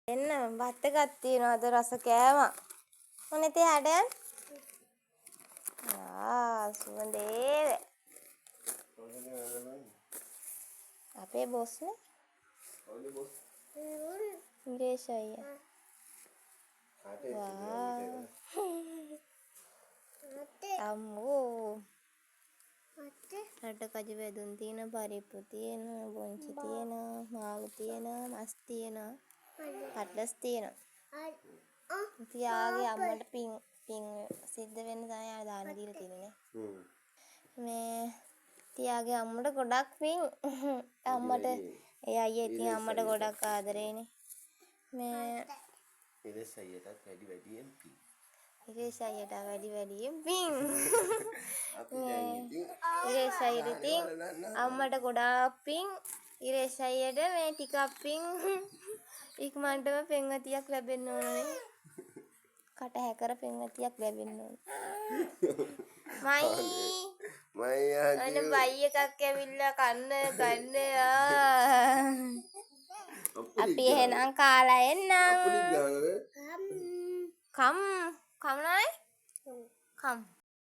එන්න බත් එකක් තියෙනවා අද රස කෑවා. මොනේ තේ හැඩයන්? සුවඳේ. අපේ බොස් නේ? ඔව් බොස්. ඉංග්‍රීසි අයියා. අම්මෝ. රට කජු වැදුම් තියෙන, පරිප්පු තියෙන, බොන්චි තියෙන, මාළු තියෙන, මස් තියෙන, කට්ලස් තියෙන. තියාගේ අම්මට පින් සිද්ධ වෙන්න තමයි දාන දීලා තියෙන්නේ. මේ තියාගේ අම්මට ගොඩක් පින්. අම්මට ඒ අයියා ඉතින් අම්මට ගොඩක් ආදරේනේ. මේ ඉරේස් අයියටත් වැඩියෙන් පින්. ඉරේස් අයියට වැඩියෙන් පින්. ඉරේස් අයියට ඉතින් අම්මට ගොඩාක් පින්. ඉරේස් අයියට මේ ටිකක් පින්. ඉක්මනටම පෙන්වතියක් ලැබෙන්න ඕනේ. කට හැකර පෙන්වතියක් ලැබෙන්න ඕනේ. මයි අනේ බයි එකක් ඇවිල්ලා කන්න අපි එහෙනම් කාලා එන්නම්. කම් නයි කම්